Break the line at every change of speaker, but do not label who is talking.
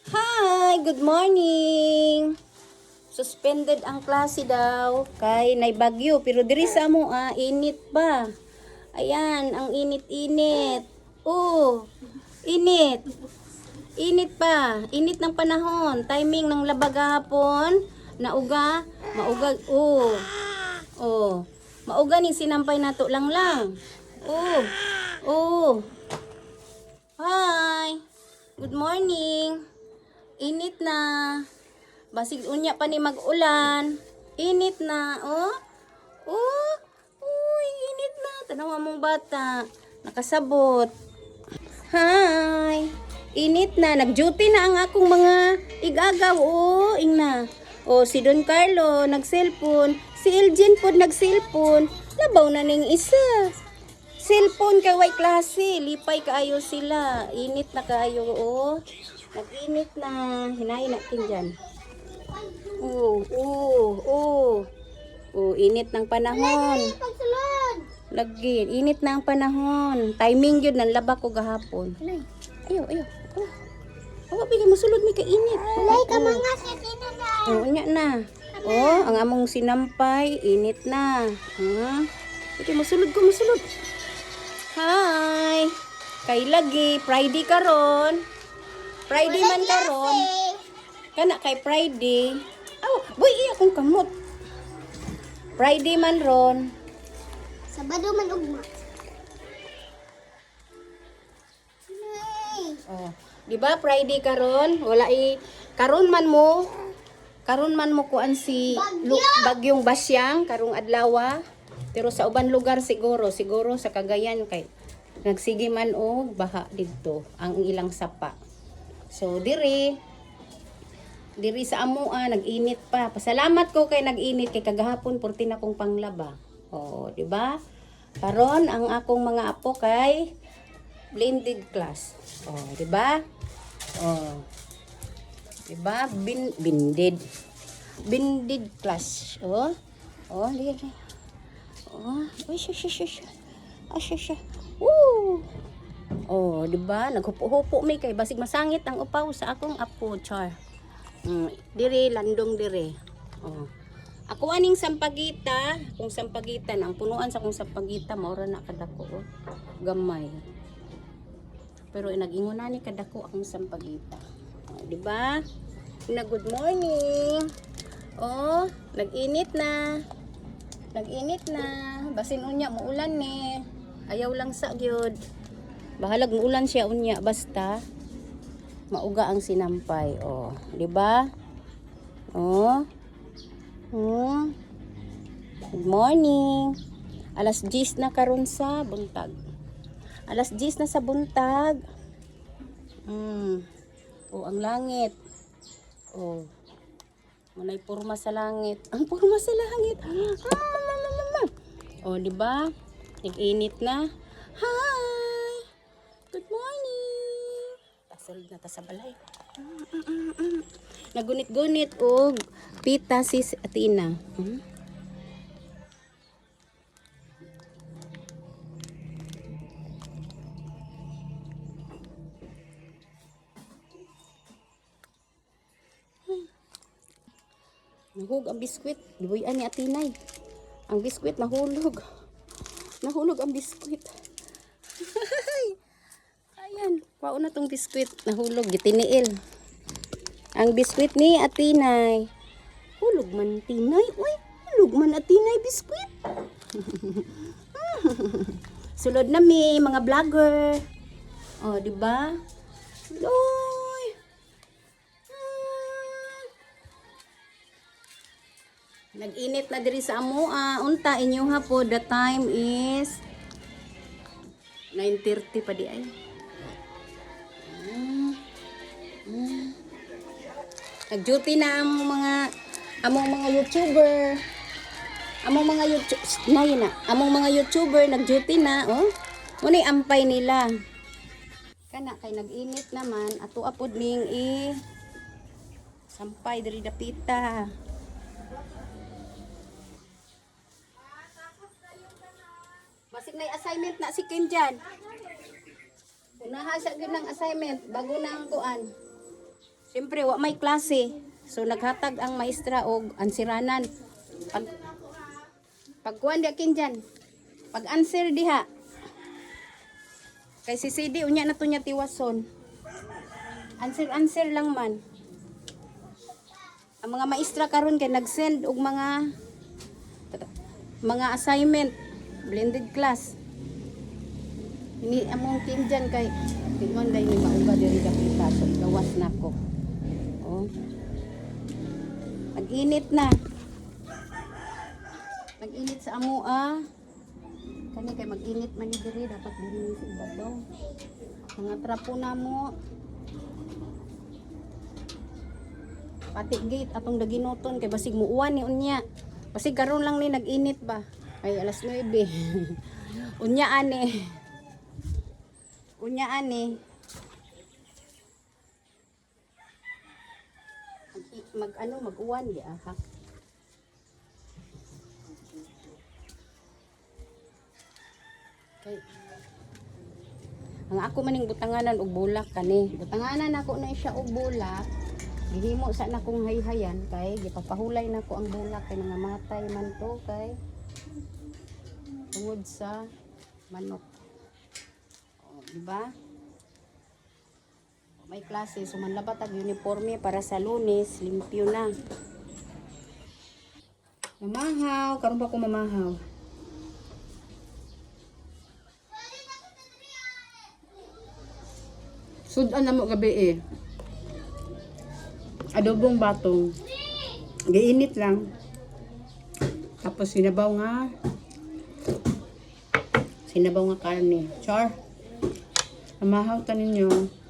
Hi, good morning. Suspended ang klase daw kay nay bagyo pero diri sa amo init pa. Ayan, ang init-init. Oh, init. Init pa. Init ng panahon. Timing ng labag hapon. Nauga, mauga. Oh. Oh. Mauga ning sinampay nato lang lang. Oh. Oh. Hi. Good morning. Init na. Basig unya pa ni mag-ulan. Init na, oh. Oh. Uy, init na. Tanawa mong bata. Nakasabot. Hi. Init na. Nag-duty na ang akong mga igagaw. Oh, ingna. Oh, si Don Carlo nag-cellphone. Si Elgin pod nag-cellphone. Labaw na ning isa. Cellphone kay way klase. Lipay kaayo sila. Init na kaayo, oh. Nag-init na. Hinahin natin dyan. Init ng panahon. Lagi, init na ang panahon. Timing yun, nanlaba ko gahapon. Ayo. Oh. Awa, bigay mo sulod mi ka-init.
Ka mga sakina na.
Oh, unya na. Oh, ang among sinampay, init na. Bigay mo sulod ko, masulod. Hi. Kay lagi, Friday karon. Friday man karon. Kana kay Friday. Aw, boy iya kong kamot. Friday man ron.
Sabado man ugma.
Oh, di ba Friday karon? Wala karon man mo. Karon man mo kuan si bagyong Basyang karong adlaw. Pero sa uban lugar siguro sa Cagayan kay nagsige man og baha didto ang ilang sapa. So diri sa amo nag-init pa. Pasalamat ko kay nag-init kay kagahapon purti na kong panglaba. Oh, di ba? Karon ang akong mga apo kay blended class. Oh, di ba? Oh. Di ba? Blended class. Oh. Oh, di. Oh, shush. Shush. Woo! Oh, di ba? Naghupo-hupo mi kay basig masangit ang upaw sa akong apo, char. Dire landong dire. Oh. Ako aning sampagita, kung sampagitan ang punuan sa kung sampagita maura na kadako oh. Gamay. Pero nag-ingon na ni kadako akong sampagita. Oh, di ba? Good morning. Oh, nag-init na. Basin unya mo ulan ni. Ayaw lang sa gyud. Bahalag mo ulan siya unya basta mauga ang sinampay. Oh, di ba? Oh. Good morning. Alas 10 na karon sa buntag. Alas 10 na sa buntag. Oh, ang langit. Oh. Munay purma sa langit. Ang purma sa langit. Oh, di ba? Nag-init na. Hi. Good morning. Tasulod na ta sa balay. Nagunit-gunit og pita si Atina. Nahulog ang biskwit. Dibuyan ni Atinay. Ang biskwit nahulog. Nahulog ang biskwit. Ayan. Pao na tong biskwit. Nahulog. Gitiniil. Ang biskwit ni Atinay. Hulog man Atinay. Uy, hulog man Atinay biskwit. Sulod na mi mga vlogger. Oh, di ba? Loy. Nag-init na diri sa amo. Unta inyo ha po. The time is 9:30 pa di ay. Nag-duty na among mga YouTuber. Among mga YouTuber nag-duty na, oh. Unay ampay nila. Kana kay nag-init naman ato apod ning sampay diri dapita. Basig na assignment na si Kinjan. Unaha sa gyud ng assignment bago na ang kuan. Siyempre, wa may klase. So, naghatag ang maestra og ansiranan. Pagkuhan di akin dyan. Pag-answer diha. Kay si CD, unya na to niya tiwason. Answer lang man. Ang mga maestra karon kay nag-send og mga assignment. Blended class. Ini among team dyan kay tingnan dahil ni mauga diri kapita. So, gawas na ko. Oh. Mag-init na. Mag-init sa amua. Kani kay mag-init man ni diri dapat diri sa ibabaw. Mga trapo na mo. Pati gate atong daginoton kay basig muuwan ni unya. Basig karon lang ni nag-init ba. Ay alas 9. Unya ani. Unya ani. Mag-uwan di aha. Okay. Ang ako maning butanganan og bulak kani. Butanganan ako na siya og bulak. Gihimo sa na kong hayhayan kay gipapahulay na ko ang bulak kay nangamatay man to kay tungod sa manok. O, di ba? May klase so manlabat ang uniforme para sa Lunes, limpyo na. Mamahaw, karon pa ko mamahaw. Sudan na mo gabi eh. Adobong batong. Giinit lang. Tapos sinabaw nga karne. Char. Mamahaw ta ninyo.